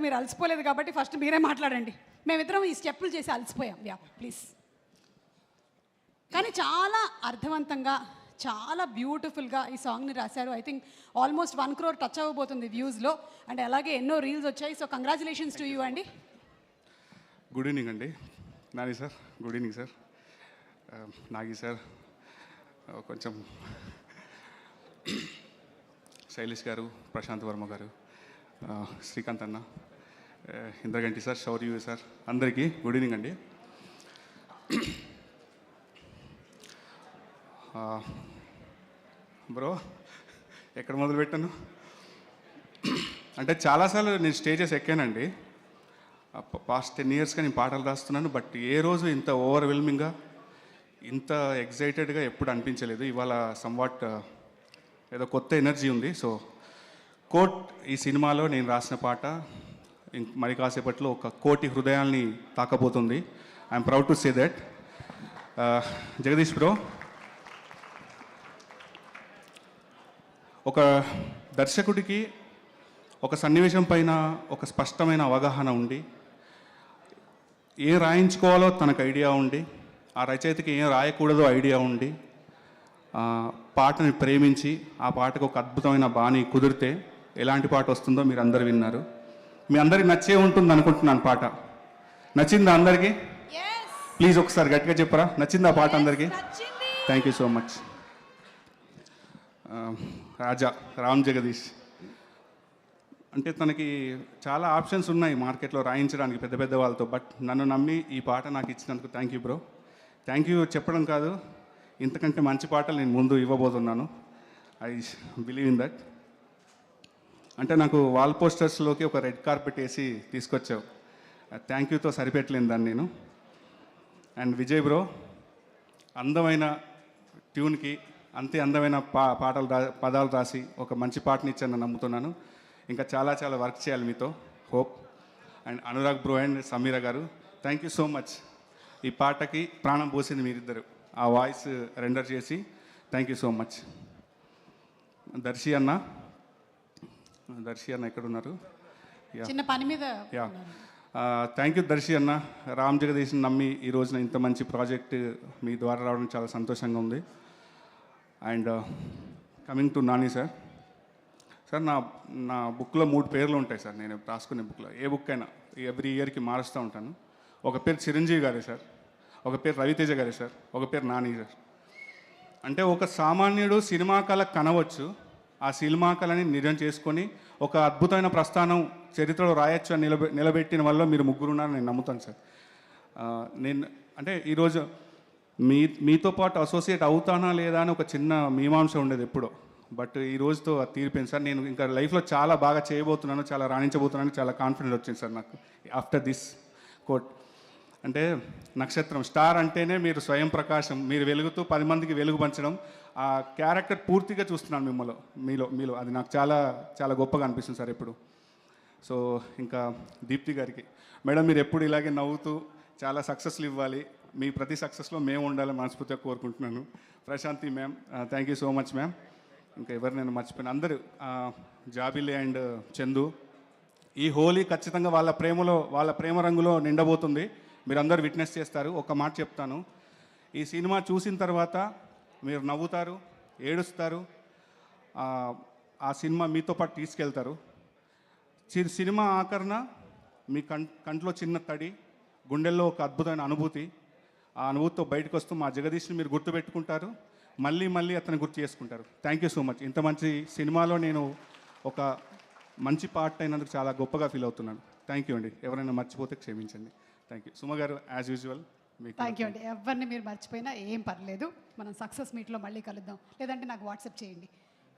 మీరు అలసిపోలేదు కాబట్టి ఫస్ట్ మీరే మాట్లాడండి. మేమిద్దరం ఈ స్టెప్పులు చేసి అలసిపోయాం. Yeah please. కానీ చాలా అర్థవంతంగా చాలా బ్యూటిఫుల్గా ఈ సాంగ్ని రాశారు. I think almost 1 crore touch అవ్వబోతుంది వ్యూస్లో. అండ్ అలాగే ఎన్నో రీల్స్ వచ్చాయి. సో కంగ్రాచులేషన్స్ టు యూ అండి. గుడ్ ఈవినింగ్ అండి Nani sir. Good evening sir. Nagi sir, కొంచెం శైలేష్ గారు, ప్రశాంత్ వర్మ గారు, శ్రీకాంత్ అన్న, ఇంద్రగంటి సార్, శౌర్య సార్, అందరికీ గుడ్ ఈవినింగ్ అండి. బ్రో ఎక్కడ మొదలు పెట్టాను అంటే చాలాసార్లు నేను స్టేజెస్ ఎక్కానండి. పాస్ట్ 10 yearsగా నేను పాటలు రాస్తున్నాను. బట్ ఏ రోజు ఇంత ఓవర్వెల్మింగ్గా ఇంత ఎగ్జైటెడ్గా ఎప్పుడు అనిపించలేదు. ఇవాళ సమ్వాట్ ఏదో కొత్త ఎనర్జీ ఉంది. సో కోట్ ఈ సినిమాలో నేను రాసిన పాట మరి కాసేపట్లో 1 కోటి హృదయాల్ని తాకబోతుంది. I'm proud to say that. Jagadeesh bro, ఒక దర్శకుడికి ఒక సన్నివేశం పైన ఒక స్పష్టమైన అవగాహన ఉండి, ఏం రాయించుకోవాలో తనకు ఐడియా ఉండి, ఆ రచయితకి ఏం రాయకూడదో ఐడియా ఉండి, పాటని ప్రేమించి ఆ పాటకు ఒక అద్భుతమైన బాణి కుదిరితే ఎలాంటి పాట వస్తుందో మీరు అందరు విన్నారు. మీ అందరికి నచ్చే ఉంటుంది అనుకుంటున్నాను. పాట నచ్చిందా అందరికీ? ప్లీజ్ ఒకసారి గట్టిగా చెప్పరా, నచ్చిందా పాట అందరికీ? Thank you so much. Raja Ram Jagadeesh అంటే తనకి చాలా ఆప్షన్స్ ఉన్నాయి మార్కెట్లో రాయించడానికి పెద్ద పెద్ద వాళ్ళతో. బట్ నన్ను నమ్మి ఈ పాట నాకు ఇచ్చినందుకు thank you bro. Thank you చెప్పడం కాదు, ఇంతకంటే మంచి పాటలు నేను ముందు ఇవ్వబోతున్నాను. I believe in that. అంటే నాకు వాల్ పోస్టర్స్లోకి ఒక రెడ్ కార్పెట్ వేసి తీసుకొచ్చావు. థ్యాంక్ యూతో సరిపెట్టలేను దాన్ని నేను. అండ్ విజయ్ బ్రో, అందమైన ట్యూన్కి అంతే అందమైన పాటలు పదాలు రాసి ఒక మంచి పాటని ఇచ్చాను నమ్ముతున్నాను. ఇంకా చాలా చాలా వర్క్ చేయాలి మీతో, hope. And Anurag bro and Sameera గారు, థ్యాంక్ యూ సో మచ్. ఈ పాటకి ప్రాణం పోసింది మీరిద్దరు, ఆ వాయిస్ రెండర్ చేసి thank you so much. Darshi అన్న ఎక్కడున్నారు? చిన్న పని మీద. యా, థ్యాంక్ యూ దర్శి అన్న. రామ్ జగదీష్ని నమ్మి ఈ రోజున ఇంత మంచి ప్రాజెక్ట్ మీ ద్వారా రావడం చాలా సంతోషంగా ఉంది. And coming to Nani sir. Sir నా బుక్లో 3 పేర్లు ఉంటాయి సార్. నేను రాసుకునే బుక్లో ఏ బుక్ అయినా ఎవ్రీ ఇయర్కి మారుస్తూ ఉంటాను. ఒక పేరు చిరంజీవి గారే సార్, ఒక పేరు రవితేజ గారే సార్, ఒక పేరు నాని సార్. అంటే ఒక సామాన్యుడు సినిమా కళ కనవచ్చు, ఆ సినిమా కళని నిజం చేసుకొని ఒక అద్భుతమైన ప్రస్థానం చరిత్రలో రాయొచ్చు అని నిలబెట్టిన వల్ల మీరు ముగ్గురు ఉన్నారని నేను నమ్ముతాను సార్. నేను అంటే ఈరోజు మీతో పాటు అసోసియేట్ అవుతానా లేదా అని ఒక చిన్న మీమాంస ఉండేది ఎప్పుడో. బట్ ఈ రోజుతో అది తీరిపోయింది సార్. నేను ఇంకా లైఫ్లో చాలా బాగా చేయబోతున్నాను, చాలా రాణించబోతున్నాను, చాలా కాన్ఫిడెంట్ వచ్చింది సార్ నాకు ఆఫ్టర్ దిస్ కోట్. అంటే నక్షత్రం, స్టార్ అంటేనే మీరు స్వయం ప్రకాశం, మీరు వెలుగుతూ 10 మందికి వెలుగు పంచడం, ఆ క్యారెక్టర్ పూర్తిగా చూస్తున్నాను మీలో. అది నాకు చాలా చాలా గొప్పగా అనిపిస్తుంది సార్ ఎప్పుడు. సో ఇంకా దీప్తి గారికి, మేడం మీరు ఎప్పుడు ఇలాగే నవ్వుతూ చాలా సక్సెస్లు ఇవ్వాలి, మీ ప్రతి సక్సెస్లో మేము ఉండాలని మనస్ఫూర్తిగా కోరుకుంటున్నాను. Prashanti ma'am, thank you so much ma'am. ఇంకా ఎవరు నేను మర్చిపోయిన అందరూ, జాబిలే అండ్ చందు. ఈ హోలీ ఖచ్చితంగా వాళ్ళ ప్రేమ రంగులో నిండబోతుంది. మీరందరూ విట్నెస్ చేస్తారు. ఒక మాట చెప్తాను, ఈ సినిమా చూసిన తర్వాత మీరు నవ్వుతారు, ఏడుస్తారు, ఆ సినిమా మీతో పాటు తీసుకెళ్తారు. సినిమా ఆఖరణ మీ కంట్లో చిన్న తడి, గుండెల్లో ఒక అద్భుతమైన అనుభూతి. ఆ అనుభూతితో బయటకు వస్తూ మా జగదీష్ని మీరు గుర్తుపెట్టుకుంటారు, మళ్ళీ అతను గుర్తు చేసుకుంటారు. Thank you so much. ఇంత మంచి సినిమాలో నేను ఒక మంచి పార్ట్ అయినందుకు చాలా గొప్పగా ఫీల్ అవుతున్నాను. థ్యాంక్ యూ అండి. ఎవరైనా మర్చిపోతే క్షమించండి. Thank you. సుమ గారు, యాజ్ యూజువల్ మీకు థ్యాంక్ యూ అండి. ఎవరిని మీరు మర్చిపోయినా ఏం పర్లేదు, మనం సక్సెస్ మీట్లో మళ్ళీ కలుద్దాం, లేదంటే నాకు వాట్సాప్ చేయండి.